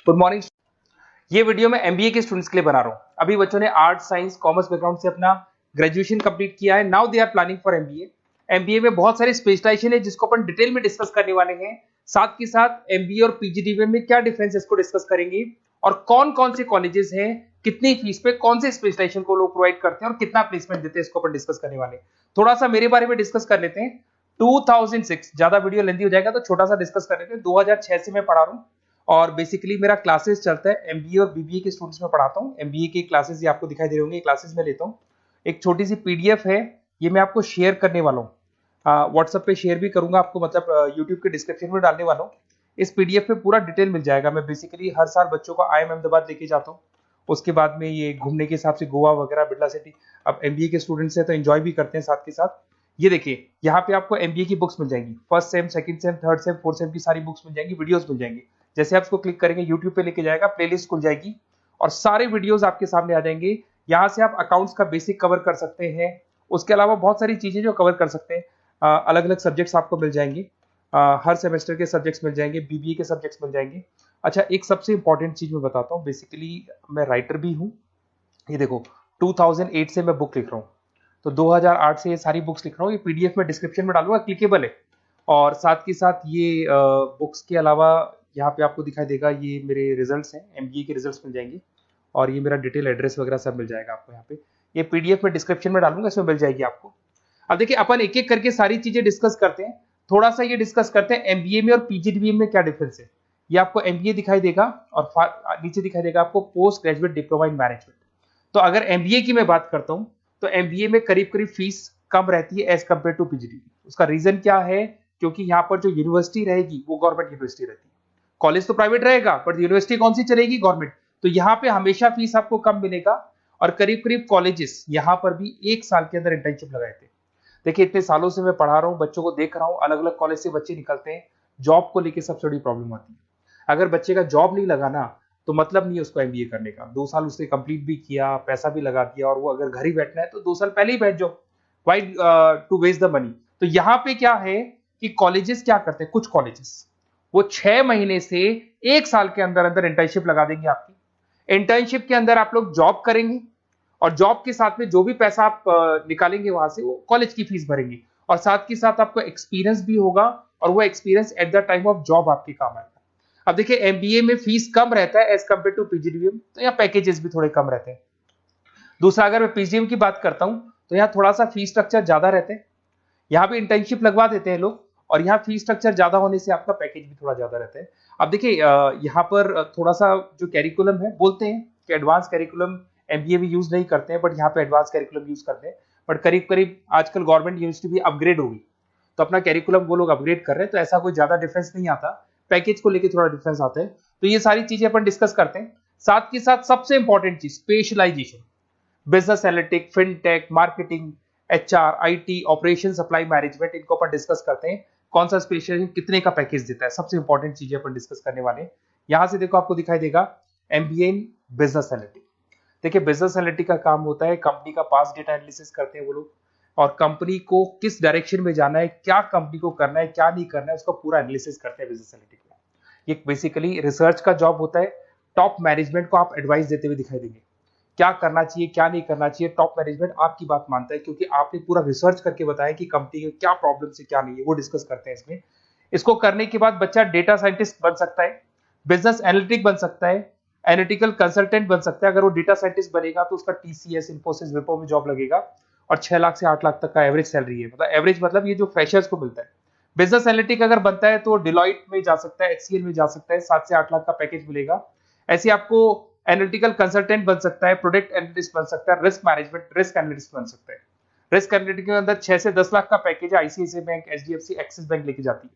Good morning. ये video मैं MBA के स्टूडेंट्स के लिए बना रहा हूँ। अभी बच्चों ने आर्ट साइंस कॉमर्स बैकग्राउंड से अपना ग्रेजुएशन कंप्लीट किया है। Now they are planning for MBA. MBA में बहुत सारे स्पेशलाइजेशन है जिसको अपन डिटेल में डिस्कस करने वाले हैं। साथ के साथ एमबीए और पीजीडीबीएम में क्या डिफरेंस है इसको डिस्कस करेंगे, और कौन कौन से कॉलेजेस हैं, कितनी फीस पे कौन से स्पेशलाइजेशन को लोग प्रोवाइड करते हैं और कितना प्लेसमेंट देते हैं, इसको अपन डिस्कस करने वाले हैं। थोड़ा सा मेरे बारे में डिस्कस कर लेते हैं। 2006, ज्यादा वीडियो लेंथी हो जाएगा तो छोटा सा डिस्कस कर लेते हैं। 2006 से मैं पढ़ा रहा हूँ और बेसिकली मेरा क्लासेस चलता है। एमबीए और बीबीए के स्टूडेंट्स में पढ़ाता हूँ। एमबीए के क्लासेस ये आपको दिखाई दे रहे होंगे, क्लासेस में लेता हूँ। एक छोटी सी पीडीएफ है, ये मैं आपको शेयर करने वाला हूँ। व्हाट्सएप पे शेयर भी करूंगा आपको, मतलब यूट्यूब के डिस्क्रिप्शन में डालने वाला हूँ। इस पीडीएफ पे पूरा डिटेल मिल जाएगा। मैं बेसिकली हर साल बच्चों को IIM अहमदाबाद लेके जाता हूँ। उसके बाद में ये घूमने के हिसाब से गोवा वगैरह, बिरला सिटी। अब एमबीए के स्टूडेंट्स हैं तो एंजॉय भी करते हैं साथ के साथ। ये देखिए, यहाँ पे आपको एमबीए की बुक्स मिल जाएंगी। First sem, second same, third same, fourth same की सारी बुक्स मिल जाएंगी, वीडियोस मिल जाएंगी। जैसे आप इसको क्लिक करेंगे यूट्यूब पे लेके जाएगा, प्लेलिस्ट खुल जाएगी और सारे वीडियोस आपके सामने आ जाएंगे। यहाँ से आप अकाउंट्स का बेसिक कवर कर सकते हैं। उसके अलावा बहुत सारी चीजें जो कवर कर सकते हैं। अलग अलग सब्जेक्ट्स आपको मिल जाएंगे। हर सेमेस्टर के सब्जेक्ट्स मिल जाएंगे, बीबीए के सब्जेक्ट्स मिल जाएंगे। अच्छा, एक सबसे इंपॉर्टेंट चीज मैं बताता हूँ। बेसिकली मैं राइटर भी हूँ। ये देखो, 2008 से मैं बुक लिख रहा हूँ, तो 2008 से ये सारी बुक्स लिख रहा हूँ। ये पीडीएफ में डिस्क्रिप्शन में डालूंगा, क्लिकेबल है। और साथ के साथ ये बुक्स के अलावा यहाँ पे आपको दिखाई देगा, ये मेरे रिजल्ट्स हैं, एमबीए के रिजल्ट्स मिल जाएंगे। और ये मेरा डिटेल एड्रेस वगैरह सब मिल जाएगा आपको यहाँ पे। ये पीडीएफ में डिस्क्रिप्शन में डालूंगा, इसमें मिल जाएगी आपको। अब देखिए, अपन एक एक करके सारी चीजें डिस्कस करते हैं। थोड़ा सा ये डिस्कस करते हैं एमबीए में और पीजीडीबीएम में क्या डिफरेंस है। ये आपको एमबीए दिखाई देगा और नीचे दिखाई देगा आपको post graduate diploma in management. तो अगर एमबीए की मैं बात करता हूं तो एमबीए में करीब करीब फीस कम रहती है एज कंपेयर टू पीजीडीबी। उसका रीजन क्या है? क्योंकि यहाँ पर जो यूनिवर्सिटी रहेगी वो गवर्नमेंट यूनिवर्सिटी रहती है। कॉलेज तो प्राइवेट रहेगा बट यूनिवर्सिटी कौन सी चलेगी? गवर्नमेंट। तो यहाँ पे हमेशा फीस आपको कम मिलेगा। और करीब करीब कॉलेजेस यहाँ पर भी 1 साल के अंदर इंटर्नशिप लगाए थे। देखिए, इतने सालों से मैं पढ़ा रहा हूँ, बच्चों को देख रहा हूँ, अलग अलग कॉलेज से बच्चे निकलते हैं। जॉब को लेकर सबसे बड़ी प्रॉब्लम आती है। अगर बच्चे का जॉब नहीं लगाना तो मतलब नहीं है उसको एमबीए करने का। 2 साल उसने कंप्लीट भी किया, पैसा भी लगा दिया, और वो अगर घर ही बैठना है तो 2 साल पहले ही बैठ जाओ। Why to waste the money. तो यहाँ पे क्या है कि कॉलेजेस क्या करते हैं, कुछ कॉलेजेस वो 6 महीने से 1 साल के अंदर अंदर इंटर्नशिप लगा देंगे आपकी। इंटर्नशिप के अंदर आप लोग जॉब करेंगे और जॉब के साथ में जो भी पैसा आप निकालेंगे वहां से, वो कॉलेज की फीस भरेंगे। और साथ के साथ आपको एक्सपीरियंस भी होगा, और वो experience at the time of job आपके काम आएगा। अब देखिए, एमबीए में फीस कम रहता है एज कंपेयर टू पीजीडीबीएम, तो यहाँ पैकेजेस भी थोड़े कम रहते हैं। दूसरा, अगर मैं पीजीडीबीएम की बात करता हूं तो यहाँ थोड़ा सा फीस स्ट्रक्चर ज्यादा रहते हैं। यहाँ पे इंटर्नशिप लगवा देते हैं लोग, और यहाँ फीस स्ट्रक्चर ज्यादा होने से आपका पैकेज भी थोड़ा ज्यादा रहता है। अब देखिए, यहाँ पर थोड़ा सा जो कैरिकुलम है, बोलते हैं कि एडवांस कैरिकुलम एमबीए भी यूज नहीं करते हैं, बट यहाँ पे एडवांस कैरिकुलम यूज करते हैं। बट करीब करीब आजकल गवर्नमेंट यूनिवर्सिटी भी अपग्रेड होगी, तो अपना कैरिकुलम वो लोग अपग्रेड कर रहे हैं, तो ऐसा कोई ज्यादा डिफरेंस नहीं आता। पैकेज को लेकर थोड़ा डिफरेंस आता है। तो ये सारी चीजें अपन डिस्कस करते हैं। साथ के साथ सबसे इंपॉर्टेंट चीज, specialisation, business analytic, fintech, marketing, HR, IT, operation, supply management, इनको अपन डिस्कस करते हैं। कौन सा स्पेशलाइजेशन कितने का पैकेज देता है, सबसे इंपॉर्टेंट चीजें अपन डिस्कस करने वाले हैं। यहां से देखो, आपको दिखाई देगा एमबीए इन बिजनेस एनालिटिक। देखिए, बिजनेस एनालिटिक का काम होता है, कंपनी का पास्ट डेटा एनालिसिस करते हैं वो लोग, और कंपनी को किस डायरेक्शन में जाना है, क्या कंपनी को करना है, क्या नहीं करना है, उसका पूरा एनालिसिस करते हैं बिजनेस एनालिटिक में। ये बेसिकली रिसर्च का जॉब होता है। टॉप मैनेजमेंट को आप एडवाइस देते हुए दिखाई देंगे, क्या करना चाहिए, क्या नहीं करना चाहिए। टॉप मैनेजमेंट आपकी बात मानता है, क्योंकि आपने पूरा रिसर्च करके बताया कि कंपनी के क्या प्रॉब्लम है, क्या नहीं है, वो डिस्कस करते हैं इसमें। इसको करने के बाद बच्चा डेटा साइंटिस्ट बन सकता है, बिजनेस एनालिटिक बन सकता है, एनालिटिकल कंसल्टेंट बन सकता है। अगर वो डेटा साइंटिस्ट बनेगा तो उसका टीसीएस, इन्फोसिस, विप्रो में जॉब लगेगा, और 6 लाख से 8 लाख तक का एवरेज सैलरी है। मतलब एवरेज मतलब ये जो फ्रेशर्स को मिलता है। बिजनेस एनालिटिक अगर बनता है तो डिलॉइट में जा सकता है, एचसीएल में जा सकता है, 7 से 8 लाख का पैकेज मिलेगा। ऐसे आपको एनालिटिकल कंसल्टेंट बन सकता है, प्रोडक्ट एनालिस्ट बन सकता है, रिस्क मैनेजमेंट, रिस्क एनालिस्ट बन सकता है। रिस्क एनालिटिक के अंदर 6 से 10 लाख का पैकेज है, ICICI bank, HDFC, axis bank लेके जाती है।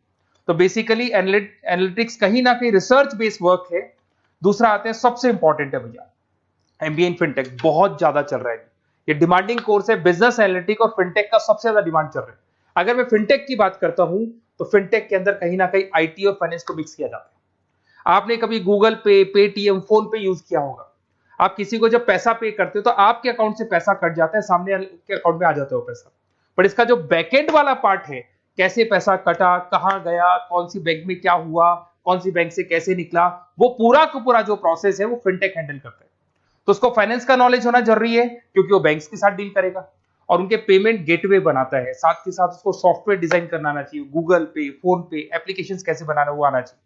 तो बेसिकली एनालिटिक्स कहीं ना कहीं रिसर्च बेस्ड वर्क है। दूसरा आते हैं, सबसे इंपॉर्टेंट है भैया, एमबीए इन फिनटेक बहुत ज्यादा चल रहा है। ये डिमांडिंग कोर्स है। बिजनेस एनालिटिक और फिनटेक का सबसे ज्यादा डिमांड चल रहा है। अगर मैं फिनटेक की बात करता हूं तो फिनटेक के अंदर कहीं ना कहीं आईटी और फाइनेंस को मिक्स किया जाता है। आपने कभी गूगल पे, पेटीएम, फोन पे यूज किया होगा। आप किसी को जब पैसा पे करते हो तो आपके अकाउंट से पैसा कट जाता है, सामने के अकाउंट में आ जाता है वो पैसा। पर इसका जो बैकएंड वाला पार्ट है, कैसे पैसा कटा, कहां गया, कौन सी बैंक में क्या हुआ, कौन सी बैंक से कैसे निकला, वो पूरा का पूरा जो प्रोसेस है वो फिनटेक हैंडल करता है। तो उसको फाइनेंस का नॉलेज होना जरूरी है क्योंकि वो बैंक्स के साथ डील करेगा और उनके पेमेंट गेटवे बनाता है। साथ के साथ उसको सॉफ्टवेयर डिजाइन करना आना चाहिए, गूगल पे, फोन पे, एप्लीकेशंस कैसे बनाना वो आना चाहिए।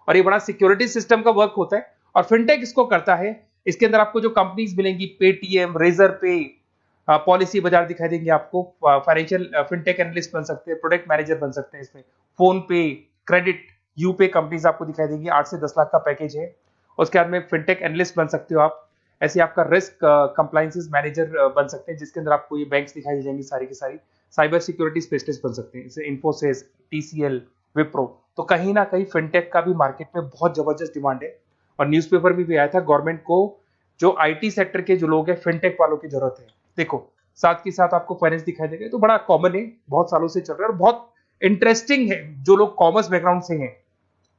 और ये बड़ा सिक्योरिटी सिस्टम का वर्क होता है और फिनटेक इसको करता है। इसके अंदर आपको जो कंपनीज मिलेंगी, पेटीएम, रेजर पे, पॉलिसी बाजार दिखाई देंगे आपको, फाइनेंशियल फिनटेक एनालिस्ट बन सकते हैं, प्रोडक्ट मैनेजर बन सकते हैं इसमें, फोन पे, क्रेडिट, यूपे कंपनीज आपको दिखाई देंगी। 8 से 10 लाख का पैकेज है। उसके बाद में फिनटेक एनालिस्ट बन सकते हो आप। ऐसे आपका रिस्क कंप्लायंसेस मैनेजर बन सकते हैं जिसके अंदर आपको ये बैंक्स दिखाई दे जाएंगी सारी की सारी। साइबर सिक्योरिटी स्पेशलिस्ट बन सकते हैं जैसे इन्फोसिस, टीसीएल, विप्रो। तो कहीं ना कहीं फिनटेक का भी मार्केट में बहुत जबरदस्त डिमांड है और न्यूज़पेपर में भी आया था गवर्नमेंट को जो आईटी सेक्टर के जो लोग हैं फिनटेक वालों की जरूरत है। देखो साथ के साथ आपको फाइनेंस दिखाई देगा, तो बड़ा कॉमन है, बहुत सालों से चल रहा है और बहुत इंटरेस्टिंग है। जो लोग कॉमर्स बैकग्राउंड से हैं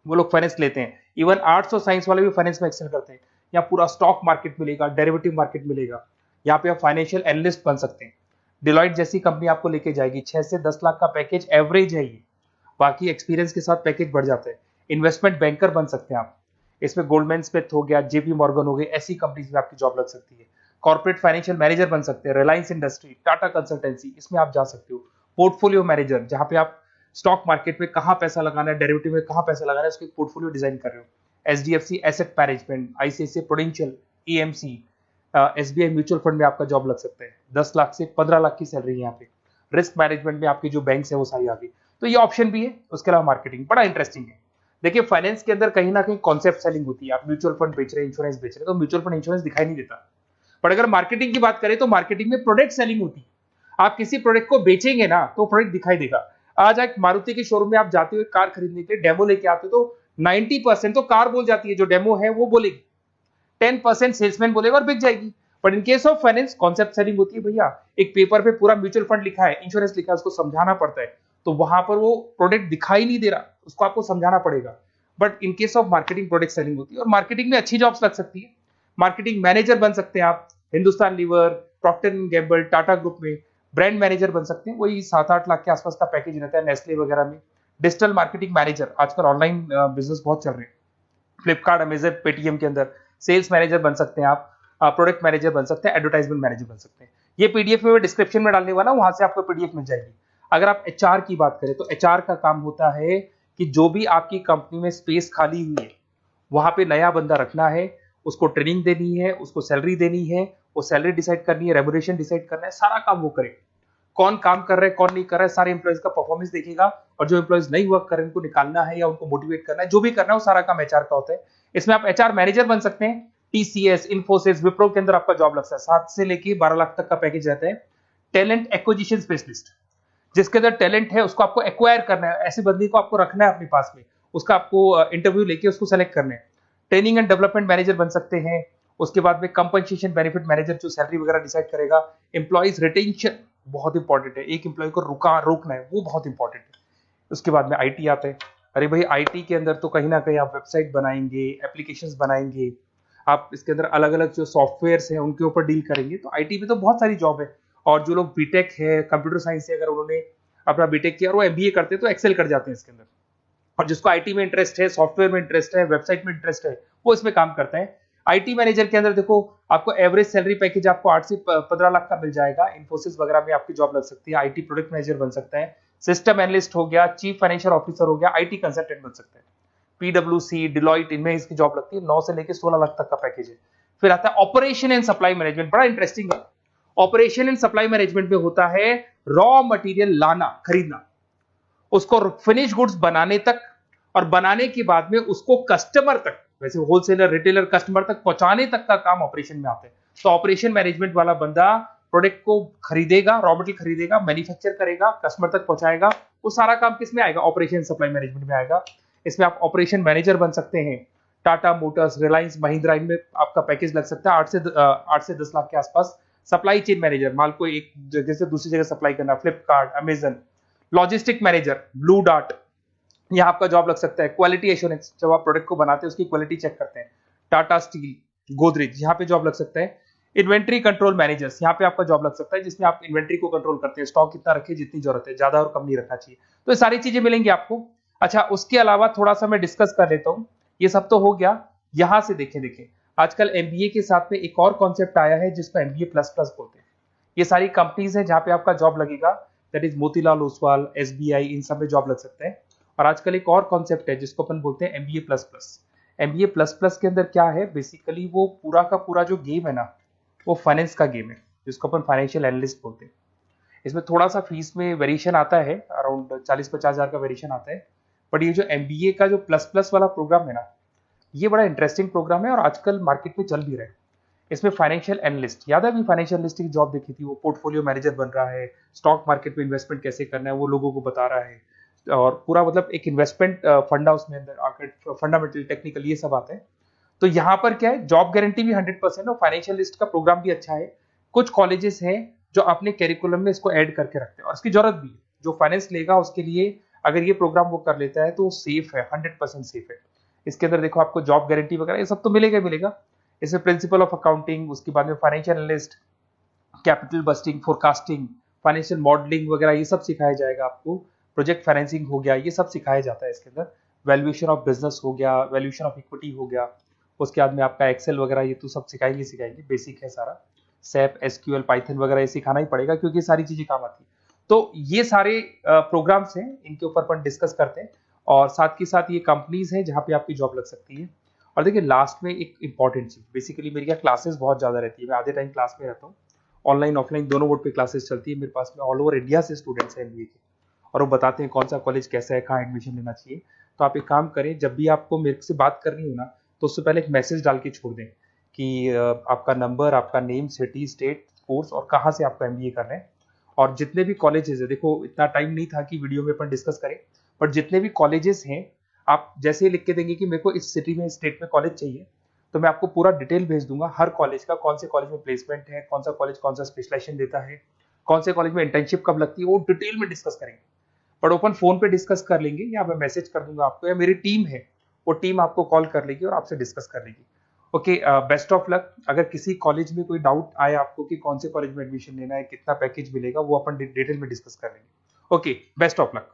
वो लोग फाइनेंस लेते हैं। इवन आर्ट्स और साइंस वाले भी फाइनेंस में एक्सेल करते हैं। यहाँ पूरा स्टॉक मार्केट मिलेगा, डेरिवेटिव मार्केट मिलेगा। यहाँ पे आप फाइनेंशियल एनालिस्ट बन सकते हैं। डिलॉइट जैसी कंपनी आपको लेके जाएगी। 6 से 10 लाख का पैकेज एवरेज है ये, बाकी एक्सपीरियंस के साथ पैकेज बढ़ जाता है। इन्वेस्टमेंट बैंकर बन सकते हैं आप, इसमें गोल्डमैन स्मिथ हो गया, जेपी मॉर्गन हो गई, ऐसी कंपनीज में आपकी जॉब लग सकती है। कॉर्पोरेट फाइनेंशियल मैनेजर बन सकते हैं, रिलायंस इंडस्ट्री, टाटा कंसल्टेंसी, इसमें आप जा सकते हो। पोर्टफोलियो मैनेजर, जहां पे आप स्टॉक मार्केट में कहां पैसा लगाना है, डेरिवेटिव में कहां पैसा लगाना है, उसको एक पोर्टफोलियो डिजाइन कर रहे हो। HDFC asset management, ICICI prudential, EMC, SBI mutual fund में आपका जॉब लग सकता है। 10 लाख से 15 लाख की सैलरी है यहाँ पे। रिस्क मैनेजमेंट में आपकी जो बैंक्स है वो सारी आ गई। तो ये ऑप्शन भी है। उसके अलावा मार्केटिंग बड़ा इंटरेस्टिंग है। देखिए फाइनेंस के अंदर कहीं ना कहीं कॉन्सेप्ट सेलिंग होती है। आप म्यूचुअल फंड बेच रहे हैं, इंश्योरेंस बेच रहे हैं, तो म्यूचुअल फंड इंश्योरेंस दिखाई नहीं देता। पर अगर मार्केटिंग की बात करें तो मार्केटिंग में प्रोडक्ट सेलिंग होती है। आप किसी प्रोडक्ट को बेचेंगे ना तो प्रोडक्ट दिखाई देगा। आज एक मारुति के शोरूम में आप जाते हुए कार खरीदने के लिए डेमो लेके आते हो तो 90% तो कार बोल जाती है, जो डेमो है वो बोलेगी, 10% सेल्समैन बोलेगा और बिक जाएगी। But in case of finance concept selling होती है भैया। एक पेपर पे पूरा म्यूचुअल फंड लिखा है, इंश्योरेंस लिखा है, उसको समझाना पड़ता है। तो वहां पर वो प्रोडक्ट दिखाई नहीं दे रहा, उसको आपको समझाना पड़ेगा। But in case of marketing product selling होती है और मार्केटिंग में अच्छी जॉब्स लग सकती है। मार्केटिंग मैनेजर बन सकते हैं आप, Hindustan Lever, Procter and Gamble, Tata group में ब्रांड मैनेजर बन सकते हैं। वही 7-8 लाख के आसपास का पैकेज रहता है, नेस्ले वगैरह में। डिजिटल मार्केटिंग मैनेजर, आजकल ऑनलाइन बिजनेस बहुत चल रहे हैं, फ्लिपकार्ट, अमेजन, पेटीएम के अंदर सेल्स मैनेजर बन सकते हैं आप, प्रोडक्ट मैनेजर बन सकते हैं, एडवर्टाइजमेंट मैनेजर बन सकते हैं। ये पीडीएफ में मैं डिस्क्रिप्शन में डालने वाला हूं, वहां से आपको पीडीएफ मिल जाएगी। अगर आप एचआर की बात करें तो एचआर का काम होता है कि जो भी आपकी कंपनी में स्पेस खाली हुई है वहां पे नया बंदा रखना है, उसको ट्रेनिंग देनी है, उसको सैलरी देनी है, वो सैलरी डिसाइड करनी है, रेम्यूनरेशन डिसाइड करना है, सारा काम वो करे। कौन काम कर रहा है, कौन नहीं कर रहा है, सारे एम्प्लॉइज का परफॉर्मेंस देखेगा और जो एम्प्लॉइज नहीं वर्क कर रहे हैं उनको निकालना है या उनको मोटिवेट करना है, जो भी करना है वो सारा काम एचआर का होता है। इसमें आप एचआर मैनेजर बन सकते हैं। टीसीएस, इन्फोसिस, विप्रो के अंदर आपका जॉब लगता है। 7 से लेके 12 लाख तक का पैकेज रहता है। टैलेंट एक्विजिशन स्पेशलिस्ट, जिसके अंदर टैलेंट है उसको आपको एक्वायर करना है, ऐसे बंदी को आपको रखना है अपने पास में, उसका आपको इंटरव्यू लेके उसको सेलेक्ट करना है। ट्रेनिंग एंड डेवलपमेंट मैनेजर बन सकते हैं। उसके बाद में कंपनसेशन बेनिफिट मैनेजर, जो सैलरी वगैरह डिसाइड करेगा। एम्प्लॉइज रिटेंशन बहुत इंपॉर्टेंट है, एक एम्प्लॉय को रोकना है, वो बहुत इंपॉर्टेंट है। उसके बाद में आईटी आता है। अरे भाई आईटी के अंदर तो कहीं ना कहीं आप वेबसाइट बनाएंगे, एप्लीकेशंस बनाएंगे, आप इसके अंदर अलग अलग जो सॉफ्टवेयर्स हैं उनके ऊपर डील करेंगे। तो आईटी में तो बहुत सारी जॉब है। और जो लोग बीटेक है, कंप्यूटर साइंस से अगर उन्होंने अपना बीटेक किया और वो एमबीए करते हैं तो एक्सेल कर जाते हैं इसके अंदर। और जिसको आईटी में इंटरेस्ट है, सॉफ्टवेयर में इंटरेस्ट है, वेबसाइट में इंटरेस्ट है, वो इसमें काम करता है। आईटी मैनेजर के अंदर देखो आपको एवरेज सैलरी पैकेज आपको 8 से 15 लाख का मिल जाएगा। इन्फोसिस वगैरह में आपकी जॉब लग सकती है। आईटी प्रोडक्ट मैनेजर बन सकता है, सिस्टम एनालिस्ट हो गया, चीफ फाइनेंशियल ऑफिसर हो गया, आईटी कंसल्टेंट बन सकते हैं। पीडब्ल्यूसी, डिलॉइट, इनमें इसकी जॉब लगती है। 9 से लेकर 16 लाख तक का पैकेज है। फिर आता है ऑपरेशन एंड सप्लाई मैनेजमेंट, बड़ा इंटरेस्टिंग है। ऑपरेशन एंड सप्लाई मैनेजमेंट में होता है रॉ मटेरियल लाना, खरीदना, उसको फिनिश गुड्स बनाने तक और बनाने के बाद में उसको कस्टमर तक, वैसे होलसेलर, रिटेलर, कस्टमर तक पहुंचाने तक का काम ऑपरेशन में आता है। तो ऑपरेशन मैनेजमेंट वाला बंदा प्रोडक्ट को खरीदेगा, रॉ मटेरियल खरीदेगा, मैन्युफैक्चर करेगा, कस्टमर तक पहुंचाएगा। वो सारा काम किस में आएगा? ऑपरेशन सप्लाई मैनेजमेंट में आएगा। इसमें आप ऑपरेशन मैनेजर बन सकते हैं। टाटा मोटर्स, रिलायंस, महिंद्रा, इनमें आपका पैकेज लग सकता है 8 से 10 लाख के आसपास। सप्लाई चेन मैनेजर, माल को एक जगह से दूसरी जगह सप्लाई करना, Flipkart, Amazon. Logistic manager, blue dart, यहाँ आपका जॉब लग सकता है। क्वालिटी एश्योरेंस, जब आप प्रोडक्ट को बनाते हैं उसकी क्वालिटी चेक करते हैं। टाटा स्टील, गोदरेज, यहाँ पे जॉब लग सकता है। इन्वेंट्री कंट्रोल मैनेजर्स, यहाँ पे आपका जॉब लग सकता है, जिसमें आप इन्वेंट्री को कंट्रोल करते हैं, स्टॉक कितना रखे, जितनी जरूरत है, ज्यादा और कम नहीं रखना चाहिए। तो ये सारी चीजें मिलेंगी आपको। अच्छा, उसके अलावा थोड़ा सा मैं डिस्कस कर लेता हूँ। ये सब तो हो गया। यहां से देखें आजकल एमबीए के साथ में एक और कॉन्सेप्ट आया है जिसको एमबीए प्लस प्लस बोलते हैं। ये सारी कंपनीज है जहां पे आपका जॉब लगेगा, that is Motilal Oswal, SBI, इन सब में जॉब लग सकता है। और आजकल एक और कॉन्सेप्ट है जिसको अपन बोलते हैं MBA plus plus. MBA plus plus के अंदर क्या है, बेसिकली वो पूरा का पूरा जो गेम है ना, वो फाइनेंस का गेम है, जिसको अपन फाइनेंशियल एनालिस्ट बोलते हैं। इसमें थोड़ा सा फीस में वेरिएशन आता है, अराउंड 40-50 हज़ार का वेरिएशन आता है। बट ये जो एमबीए का जो प्लस प्लस वाला प्रोग्राम है ना, ये बड़ा इंटरेस्टिंग प्रोग्राम है और आजकल मार्केट में चल भी रहा है। इसमें फाइनेंशियल एनालिस्ट, याद है अभी फाइनेंशियल एनालिस्ट की जॉब देखी थी, वो पोर्टफोलियो मैनेजर बन रहा है, स्टॉक मार्केट में इन्वेस्टमेंट कैसे करना है वो लोगों को बता रहा है, और पूरा मतलब एक इन्वेस्टमेंट फंडा उसमें अंदर आकर फंडामेंटल टेक्निकल ये सब आता है। तो यहाँ पर क्या है, जॉब गारंटी भी 100% और फाइनेंशियल लिस्ट का प्रोग्राम भी अच्छा है। कुछ कॉलेजेस हैं जो अपने कैरिकुलम में इसको ऐड करके रखते हैं और इसकी जरूरत भी है। जो फाइनेंस लेगा उसके लिए अगर ये प्रोग्राम वो कर लेता है तो वो सेफ है, 100% सेफ है। इसके अंदर देखो आपको जॉब गारंटी वगैरह ये सब तो मिलेगा ही मिलेगा। इसमें प्रिंसिपल ऑफ अकाउंटिंग, उसके बाद में financial analyst, capital budgeting, forecasting, financial modelling वगैरह ये सब सिखाया जाएगा आपको। प्रोजेक्ट फाइनेंसिंग हो गया, ये सब सिखाया जाता है इसके अंदर। वैल्यूएशन ऑफ बिजनेस हो गया, वैल्यूएशन ऑफ इक्विटी हो गया। उसके बाद में आपका एक्सेल वगैरह ये तो सब सिखाएंगे, बेसिक है सारा। सैप, एसक्यूएल, पाइथन वगैरह ये सिखाना ही पड़ेगा क्योंकि सारी चीजें काम आती है। तो ये सारे प्रोग्राम्स हैं, इनके ऊपर अपन डिस्कस करते हैं। और साथ के साथ ये कंपनीज हैं जहाँ पे आपकी जॉब लग सकती है। और देखिए लास्ट में एक इंपॉर्टेंट चीज, बेसिकली मेरी क्या क्लासेस बहुत ज्यादा रहती है, मैं आधे टाइम क्लास में रहता हूँ। ऑनलाइन ऑफलाइन दोनों मोड पे क्लासेस चलती है मेरे पास में। ऑल ओवर इंडिया से स्टूडेंट्स हैं एमबीए के, और वो बताते हैं कौन सा कॉलेज कैसा है, कहाँ एडमिशन लेना चाहिए। तो आप एक काम करें, जब भी आपको मेरे से बात करनी हो ना, तो उससे पहले एक मैसेज डाल के छोड़ दें कि आपका नंबर, आपका नेम, सिटी, स्टेट, कोर्स और कहाँ से आपका एमबीए कर रहे हैं। और जितने भी कॉलेजेस है, देखो इतना टाइम नहीं था कि वीडियो में अपन डिस्कस करें, बट जितने भी कॉलेजेस हैं आप जैसे ही लिख के देंगे कि मेरे को इस सिटी में, स्टेट में कॉलेज चाहिए, तो मैं आपको पूरा डिटेल भेज दूंगा हर कॉलेज का, कौन से कॉलेज में प्लेसमेंट है, कौन सा कॉलेज कौन सा स्पेशलाइजेशन देता है, कौन से कॉलेज में इंटर्नशिप कब लगती है, वो डिटेल में डिस्कस करेंगे। बट ओपन फोन पे डिस्कस कर लेंगे, या मैं मैसेज कर दूंगा आपको, या मेरी टीम है वो टीम आपको कॉल कर लेगी और आपसे डिस्कस कर लेगी। Okay, best of luck. अगर किसी कॉलेज में कोई डाउट आए आपको कि कौन से कॉलेज में एडमिशन लेना है, कितना पैकेज मिलेगा, वो अपन डिटेल में डिस्कस कर लेंगे। Okay, best of luck.